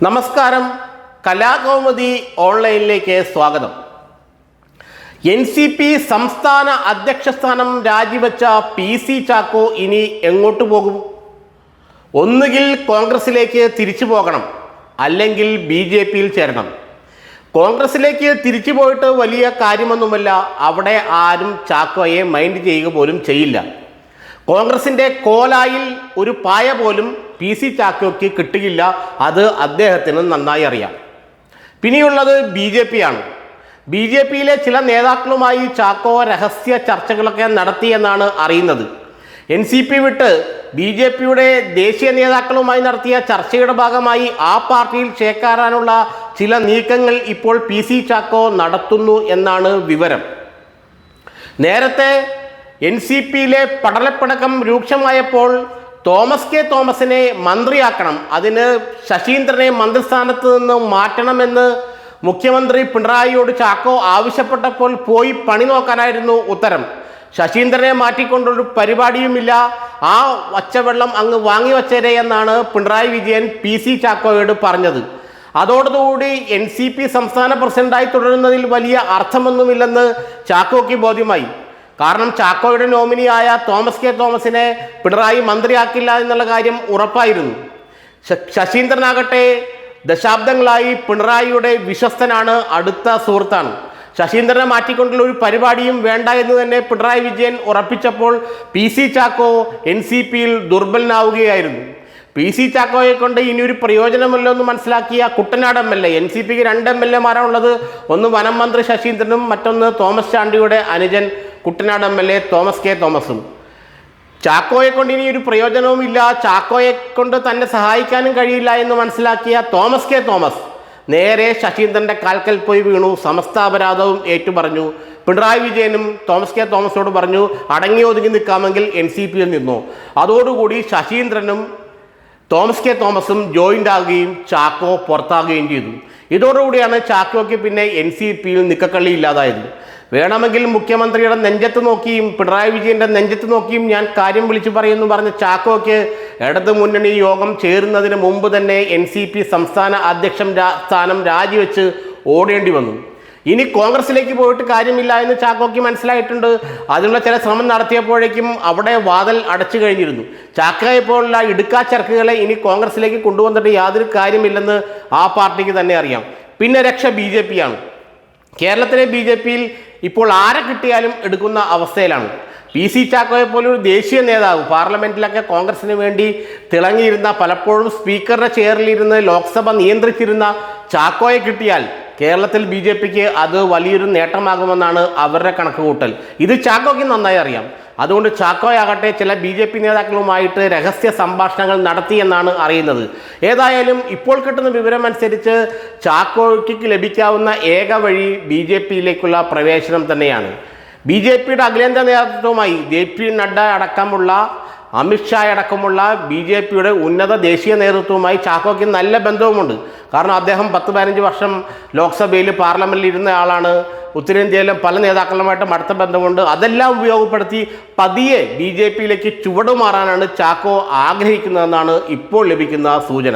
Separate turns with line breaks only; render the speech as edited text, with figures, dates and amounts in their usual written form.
നമസ്കാരം. കലാകൗമുദി ഓൺലൈനിലേക്ക് സ്വാഗതം. NCP സംസ്ഥാന അധ്യക്ഷ സ്ഥാനം രാജിവെച്ച PC ചാക്കോ ഇനി എങ്ങോട്ട് പോകും? ഒന്നുകിൽ കോൺഗ്രസിലേക്ക് തിരിച്ചു പോകണം, അല്ലെങ്കിൽ BJPയിൽ ചേരണം. കോൺഗ്രസിലേക്ക് തിരിച്ചു പോയിട്ട് വലിയ കാര്യമൊന്നുമല്ല. അവിടെ ആരും ചാക്കോയെ മൈൻഡ് ചെയ്യുക പോലും ചെയ്യില്ല. കോൺഗ്രസിൻ്റെ കോലായിൽ ഒരു പായ പോലും PC ചാക്കോയ്ക്ക് കിട്ടുകയില്ല. അത് അദ്ദേഹത്തിന് നന്നായി അറിയാം. പിന്നെയുള്ളത് BJP ആണ്. BJPയിലെ ചില നേതാക്കളുമായി ചാക്കോ രഹസ്യ ചർച്ചകളൊക്കെ നടത്തിയെന്നാണ് അറിയുന്നത്. NCP വിട്ട് BJPയുടെ ദേശീയ നേതാക്കളുമായി നടത്തിയ ചർച്ചയുടെ ഭാഗമായി ആ പാർട്ടിയിൽ ചേക്കാറാനുള്ള ചില നീക്കങ്ങൾ ഇപ്പോൾ PC ചാക്കോ നടത്തുന്നു എന്നാണ് വിവരം. നേരത്തെ NCPയിലെ പടലപ്പിണക്കം രൂക്ഷമായപ്പോൾ തോമസ് കെ തോമസിനെ മന്ത്രിയാക്കണം, അതിന് ശശീന്ദ്രനെ മന്ത്രിസ്ഥാനത്ത് നിന്ന് മാറ്റണമെന്ന് മുഖ്യമന്ത്രി പിണറായിയോട് ചാക്കോ ആവശ്യപ്പെട്ടപ്പോൾ പോയി പണി നോക്കാനായിരുന്നു ഉത്തരം. ശശീന്ദ്രനെ മാറ്റിക്കൊണ്ടൊരു പരിപാടിയുമില്ല, ആ വച്ചവെള്ളം അങ്ങ് വാങ്ങിവച്ചേരെ എന്നാണ് പിണറായി വിജയൻ PC ചാക്കോയോട് പറഞ്ഞത്. അതോടുകൂടി NCP സംസ്ഥാന പ്രസിഡന്റായി തുടരുന്നതിൽ വലിയ അർത്ഥമൊന്നുമില്ലെന്ന് ചാക്കോയ്ക്ക് ബോധ്യമായി. കാരണം ചാക്കോയുടെ നോമിനിയായ തോമസ് കെ തോമസിനെ പിണറായി മന്ത്രിയാക്കില്ല എന്നുള്ള കാര്യം ഉറപ്പായിരുന്നു. ശശീന്ദ്രനാകട്ടെ ദശാബ്ദങ്ങളായി പിണറായിയുടെ വിശ്വസ്തനാണ്, അടുത്ത സുഹൃത്താണ്. ശശീന്ദ്രനെ മാറ്റിക്കൊണ്ടുള്ള ഒരു പരിപാടിയും വേണ്ട എന്ന് തന്നെ പിണറായി വിജയൻ ഉറപ്പിച്ചപ്പോൾ PC ചാക്കോ NCPയിൽ ദുർബലനാവുകയായിരുന്നു. PC ചാക്കോയെ കൊണ്ട് ഇനിയൊരു പ്രയോജനമല്ലോ എന്ന് മനസ്സിലാക്കിയ കുട്ടനാട് MLA, NCPക്ക് 2 MLAമാരാണുള്ളത്. ഒന്ന് വനം മന്ത്രി ശശീന്ദ്രനും മറ്റൊന്ന് തോമസ് ചാണ്ടിയുടെ അനുജൻ കുട്ടനാട് MLA തോമസ് കെ തോമസും. ചാക്കോയെ കൊണ്ട് ഇനി ഒരു പ്രയോജനവും ഇല്ല, ചാക്കോയെ കൊണ്ട് തന്നെ സഹായിക്കാനും കഴിയില്ല എന്ന് മനസ്സിലാക്കിയ തോമസ് കെ തോമസ് നേരെ ശശീന്ദ്രന്റെ കാൽക്കൽ പോയി വീണു, സമസ്ത അപരാധവും ഏറ്റുപറഞ്ഞു. പിണറായി വിജയനും തോമസ് കെ തോമസോട് പറഞ്ഞു, അടങ്ങി ഒതുങ്ങി നിൽക്കാമെങ്കിൽ NCPയിൽ നിന്നു. അതോടുകൂടി ശശീന്ദ്രനും തോമസ് കെ തോമസും ജോയിൻ്റ് ആകുകയും ചാക്കോ പുറത്താകുകയും ചെയ്തു. ഇതോടുകൂടിയാണ് ചാക്കോയ്ക്ക് പിന്നെ NCPയിൽ നിക്കക്കള്ളി ഇല്ലാതായത്. വേണമെങ്കിൽ മുഖ്യമന്ത്രിയുടെ നെഞ്ചത്ത് നോക്കിയും പിണറായി വിജയൻ്റെ നെഞ്ചത്ത് നോക്കിയും ഞാൻ കാര്യം വിളിച്ചു പറയുന്നു പറഞ്ഞ ചാക്കോയ്ക്ക് ഇടതു മുന്നണി യോഗം ചേരുന്നതിന് മുമ്പ് തന്നെ NCP സംസ്ഥാന അധ്യക്ഷ സ്ഥാനം രാജിവെച്ച് ഓടേണ്ടി വന്നു. ഇനി കോൺഗ്രസിലേക്ക് പോയിട്ട് കാര്യമില്ല എന്ന് ചാക്കോയ്ക്ക് മനസ്സിലായിട്ടുണ്ട്. അതിനുള്ള ചില ശ്രമം നടത്തിയപ്പോഴേക്കും അവിടെ വാതിൽ അടച്ചു കഴിഞ്ഞിരുന്നു. ചാക്കോയെ പോലുള്ള ഇടുക്കാച്ചരക്കുകളെ ഇനി കോൺഗ്രസിലേക്ക് കൊണ്ടുവന്നിട്ട് യാതൊരു കാര്യമില്ലെന്ന് ആ പാർട്ടിക്ക് തന്നെ അറിയാം. പിന്നെ രക്ഷ BJP ആണ്. കേരളത്തിലെ BJPയിൽ ഇപ്പോൾ ആരെ കിട്ടിയാലും എടുക്കുന്ന അവസ്ഥയിലാണ്. PC ചാക്കോയെ പോലൊരു ദേശീയ നേതാവ്, പാർലമെൻറ്റിലൊക്കെ കോൺഗ്രസിന് വേണ്ടി തിളങ്ങിയിരുന്ന, പലപ്പോഴും സ്പീക്കറുടെ ചെയറിലിരുന്ന് ലോക്സഭ നിയന്ത്രിച്ചിരുന്ന ചാക്കോയെ കിട്ടിയാൽ കേരളത്തിൽ BJPക്ക് അത് വലിയൊരു നേട്ടമാകുമെന്നാണ് അവരുടെ കണക്കുകൂട്ടൽ. ഇത് ചാക്കോയ്ക്ക് നന്നായി അറിയാം. അതുകൊണ്ട് ചാക്കോയാകട്ടെ ചില BJP നേതാക്കളുമായിട്ട് രഹസ്യ സംഭാഷണങ്ങൾ നടത്തിയെന്നാണ് അറിയുന്നത്. ഏതായാലും ഇപ്പോൾ കിട്ടുന്ന വിവരം അനുസരിച്ച് ചാക്കോയ്ക്ക് ലഭിക്കാവുന്ന ഏക വഴി BJPയിലേക്കുള്ള പ്രവേശനം തന്നെയാണ്. BJPയുടെ അഖിലേന്ത്യാ നേതൃത്വവുമായി JP നഡ്ഡ അടക്കമുള്ള, അമിത്ഷാ അടക്കമുള്ള BJPയുടെ ഉന്നത ദേശീയ നേതൃത്വവുമായി ചാക്കോയ്ക്ക് നല്ല ബന്ധവുമുണ്ട്. കാരണം അദ്ദേഹം 10-15 വർഷം ലോക്സഭയിൽ പാർലമെൻറ്റിൽ ഇരുന്ന ആളാണ്. ഉത്തരേന്ത്യയിലെ പല നേതാക്കളുമായിട്ടും അടുത്ത ബന്ധമുണ്ട്. അതെല്ലാം ഉപയോഗപ്പെടുത്തി പതിയെ BJPയിലേക്ക് ചുവടുമാറാനാണ് ചാക്കോ ആഗ്രഹിക്കുന്നതെന്നാണ് ഇപ്പോൾ ലഭിക്കുന്ന സൂചന.